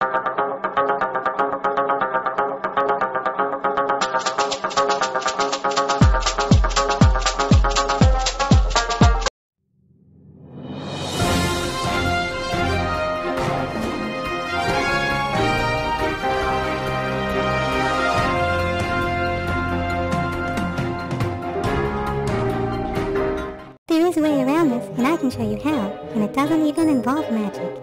There is a way around this, and I can show you how, and it doesn't even involve magic.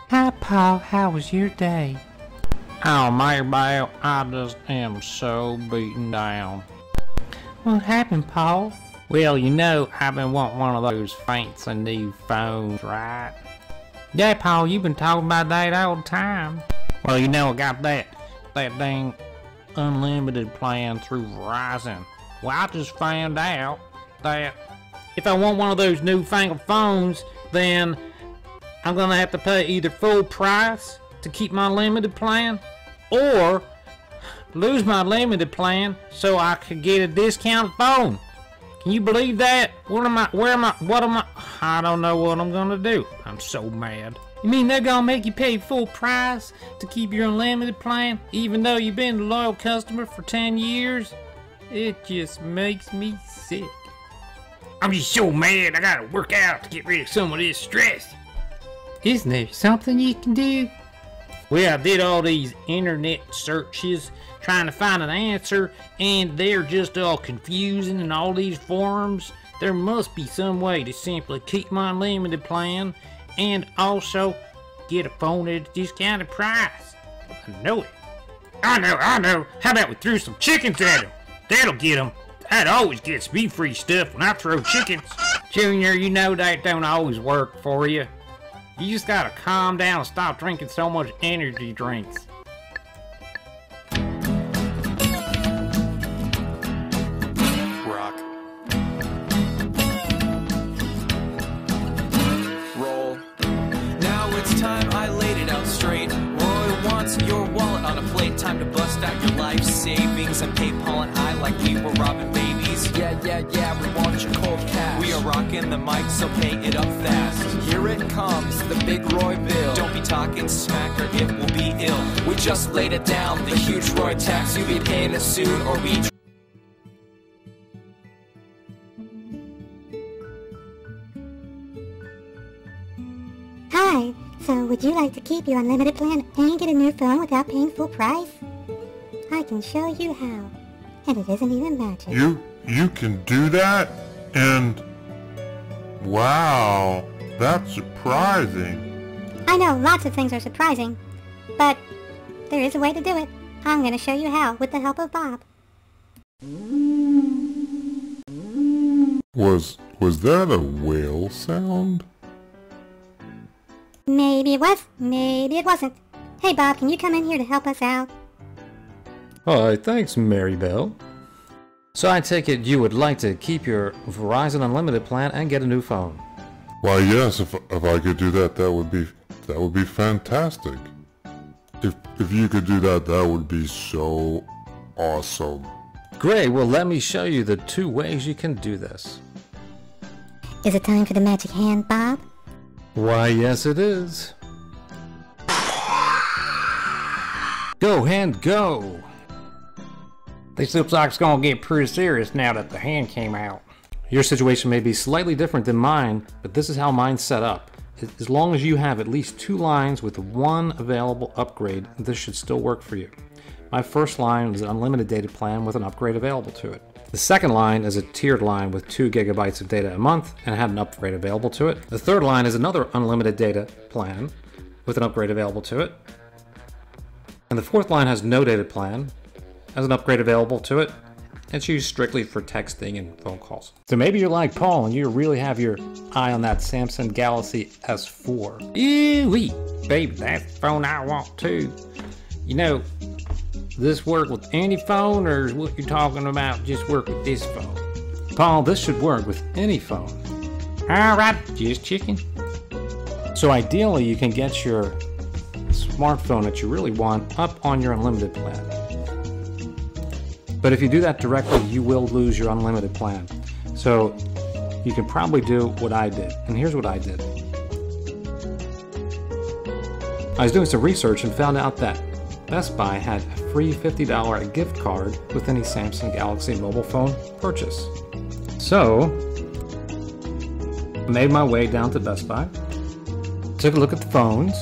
Hi, Paul. How was your day? Oh, Maybelle, I just am so beaten down. What happened, Paul? Well, you know, I've been wanting one of those fancy new phones, right? Yeah, Paul, you've been talking about that all the time. Well, you know, I got that dang unlimited plan through Verizon. Well, I just found out that if I want one of those newfangled phones, then I'm gonna have to pay either full price to keep my limited plan, or lose my limited plan so I could get a discounted phone. Can you believe that? What am I? I don't know what I'm gonna do. I'm so mad. You mean they're gonna make you pay full price to keep your unlimited plan, even though you've been a loyal customer for 10 years? It just makes me sick. I'm just so mad I gotta work out to get rid of some of this stress. Isn't there something you can do? Well, I did all these internet searches trying to find an answer, and they're just all confusing in all these forums. There must be some way to simply keep my unlimited plan and also get a phone at a discounted price. I know it. I know. How about we throw some chickens at them? That'll get them. That always gets me free stuff when I throw chickens. Junior, you know that don't always work for you. You just gotta calm down and stop drinking so much energy drinks. Rock. Roll. Now it's time I laid it out straight. Roy wants your wallet on a plate. Time to bust out your life savings and pay Paul and I like we were robbing babies. Yeah, we want your cold cash. We are rocking the mic, so pay it up fast. Here it comes, the big Roy bill. Don't be talking smack or it will be ill. We just laid it down, the huge Roy tax. You'll be paying us soon or we... Hi, so would you like to keep your unlimited plan and get a new phone without paying full price? I can show you how, and it isn't even magic. You can do that? And wow, that's surprising. I know lots of things are surprising, but there is a way to do it. I'm going to show you how with the help of Bob. Was that a whale sound? Maybe it was, maybe it wasn't. Hey Bob, can you come in here to help us out? Hi, thanks, Mary Bell. So I take it you would like to keep your Verizon Unlimited plan and get a new phone? Why yes, if I could do that, that would be fantastic. If you could do that, that would be so awesome. Great, well let me show you the 2 ways you can do this. Is it time for the magic hand, Bob? Why yes it is. Go hand go! This looks like it's gonna get pretty serious now that the hand came out. Your situation may be slightly different than mine, but this is how mine's set up. As long as you have at least 2 lines with 1 available upgrade, this should still work for you. My first line was an unlimited data plan with an upgrade available to it. The second line is a tiered line with 2 gigabytes of data a month and had an upgrade available to it. The third line is another unlimited data plan with an upgrade available to it. And the fourth line has no data plan, has an upgrade available to it. It's used strictly for texting and phone calls. So maybe you're like Paul and you really have your eye on that Samsung Galaxy S4. Ew-wee, baby, that's the phone I want too. You know, this work with any phone, or is what you're talking about just work with this phone? Paul, this should work with any phone. Alright, just checking. So ideally you can get your smartphone that you really want up on your unlimited plan. But if you do that directly, you will lose your unlimited plan. So you can probably do what I did. And here's what I did. I was doing some research and found out that Best Buy had a free $50 gift card with any Samsung Galaxy mobile phone purchase. So I made my way down to Best Buy, took a look at the phones.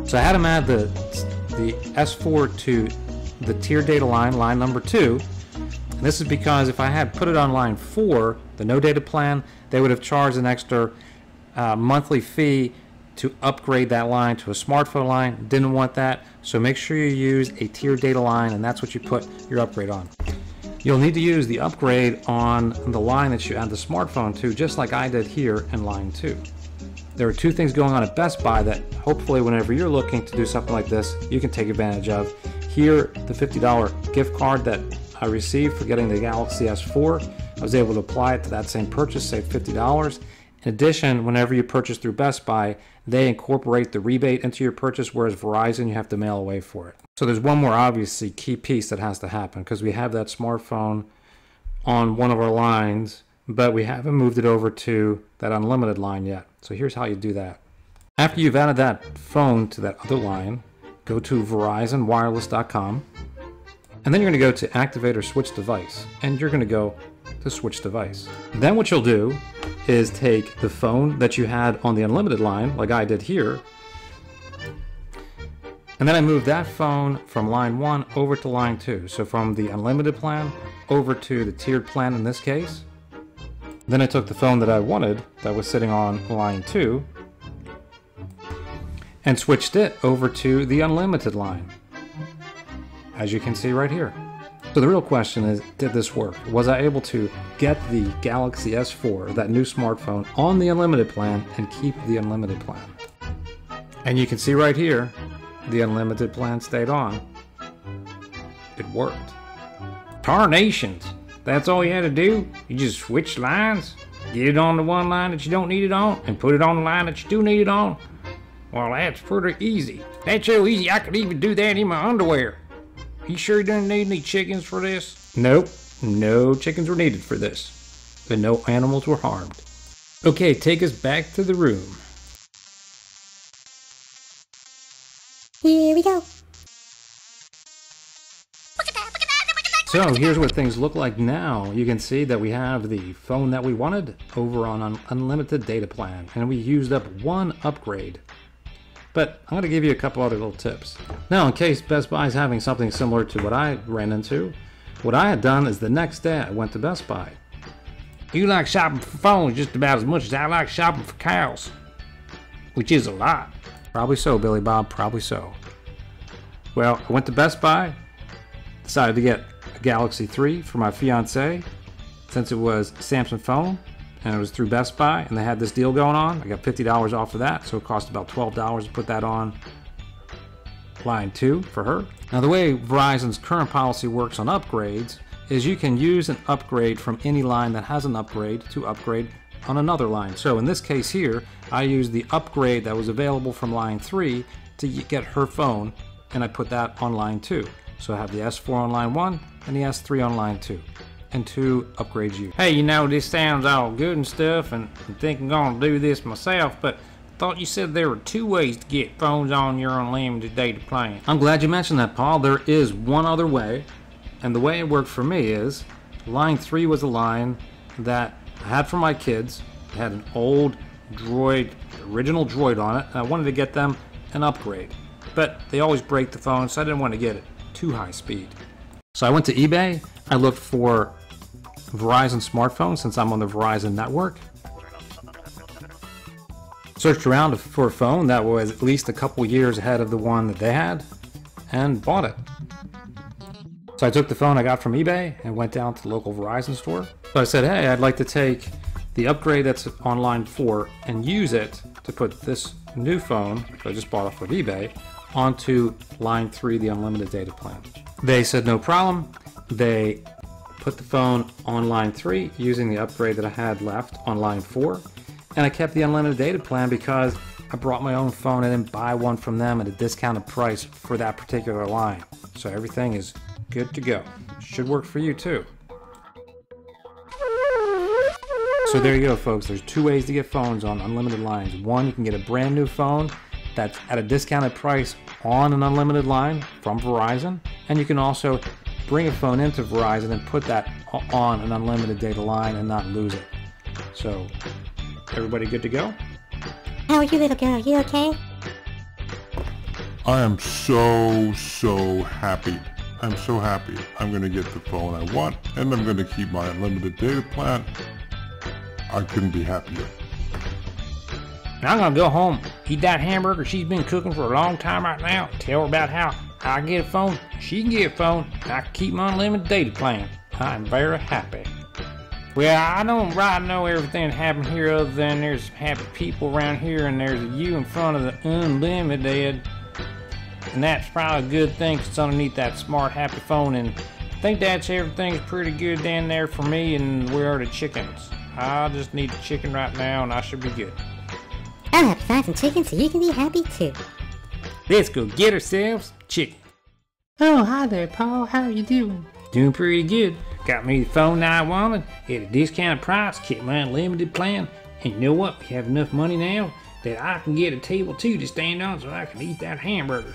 So I had them add the S4 to the tier data line number 2. And this is because if I had put it on line 4, the no data plan, they would have charged an extra monthly fee to upgrade that line to a smartphone line. Didn't want that, so make sure you use a tier data line, and that's what you put your upgrade on. You'll need to use the upgrade on the line that you add the smartphone to, just like I did here in line 2. There are 2 things going on at Best Buy that hopefully whenever you're looking to do something like this, you can take advantage of. Here, the $50 gift card that I received for getting the Galaxy S4, I was able to apply it to that same purchase, save $50. In addition, whenever you purchase through Best Buy, they incorporate the rebate into your purchase, whereas Verizon, you have to mail away for it. So there's one more obviously key piece that has to happen, because we have that smartphone on one of our lines, but we haven't moved it over to that unlimited line yet. So here's how you do that. After you've added that phone to that other line, go to VerizonWireless.com, and then you're going to go to Activate or Switch Device, and you're going to go to Switch Device. Then what you'll do is take the phone that you had on the unlimited line, like I did here, and then I moved that phone from line 1 over to line 2. So from the unlimited plan over to the tiered plan in this case. Then I took the phone that I wanted that was sitting on line 2 and switched it over to the unlimited line, as you can see right here. So the real question is, did this work? Was I able to get the Galaxy S4, that new smartphone, on the unlimited plan and keep the unlimited plan? And you can see right here, the unlimited plan stayed on. It worked. Tarnations! That's all you had to do? You just switch lines? Get it on the one line that you don't need it on, and put it on the line that you do need it on? Well, that's pretty easy. That's so easy I could even do that in my underwear. You sure you didn't need any chickens for this? Nope, no chickens were needed for this. And no animals were harmed. Okay, take us back to the room. Here we go. So here's what things look like now. You can see that we have the phone that we wanted over on an unlimited data plan, and we used up 1 upgrade. But I'm going to give you a couple other little tips. Now, in case Best Buy is having something similar to what I ran into, what I had done is the next day I went to Best Buy. You like shopping for phones just about as much as I like shopping for cows, which is a lot. Probably so, Billy Bob, probably so. Well, I went to Best Buy, decided to get a Galaxy 3 for my fiance, since it was a Samsung phone, and it was through Best Buy, and they had this deal going on. I got $50 off of that, so it cost about $12 to put that on line 2 for her. Now, the way Verizon's current policy works on upgrades is you can use an upgrade from any line that has an upgrade to upgrade on another line. So in this case here, I used the upgrade that was available from line 3 to get her phone, and I put that on line 2. So I have the S4 on line 1 and the S3 on line 2. And 2 upgrades you. Hey, you know, this sounds all good and stuff, and I think I'm gonna do this myself, but I thought you said there were 2 ways to get phones on your unlimited data plan. I'm glad you mentioned that, Paul. There is one other way, and the way it worked for me is line 3 was a line that I had for my kids. It had an old Droid, original Droid on it, and I wanted to get them an upgrade. But they always break the phone, so I didn't want to get it too high speed. So I went to eBay. I looked for Verizon smartphones since I'm on the Verizon network. Searched around for a phone that was at least a couple years ahead of the one that they had, and bought it. So I took the phone I got from eBay and went down to the local Verizon store. So I said, hey, I'd like to take the upgrade that's on line 4 and use it to put this new phone that I just bought off of eBay onto line 3, the unlimited data plan. They said no problem. They put the phone on line 3 using the upgrade that I had left on line 4, and I kept the unlimited data plan because I brought my own phone. I didn't buy one from them at a discounted price for that particular line. So everything is good to go. should work for you too. So there you go, folks. There's two ways to get phones on unlimited lines. One, you can get a brand new phone that's at a discounted price on an unlimited line from Verizon. And you can also bring a phone into Verizon and put that on an unlimited data line and not lose it. So, everybody good to go? How are you, little girl? You okay? I am so happy. I'm so happy. I'm gonna get the phone I want, and I'm gonna keep my unlimited data plan. I couldn't be happier. I'm gonna go home, eat that hamburger she's been cooking for a long time right now, tell her about how I get a phone, she can get a phone, and I can keep my unlimited data plan. I'm very happy. Well, I don't right know everything that happened here other than there's some happy people around here and there's a U in front of the unlimited. And that's probably a good thing 'cause it's underneath that smart happy phone, and I think that's everything's pretty good down there for me, and where are the chickens? I just need a chicken right now and I should be good. I'll have to find some chicken so you can be happy too. Let's go get ourselves chicken. Oh, hi there, Paul. How are you doing? Doing pretty good. Got me the phone I wanted at a discounted price, kept my unlimited plan, and you know what? We have enough money now that I can get a table too to stand on so I can eat that hamburger.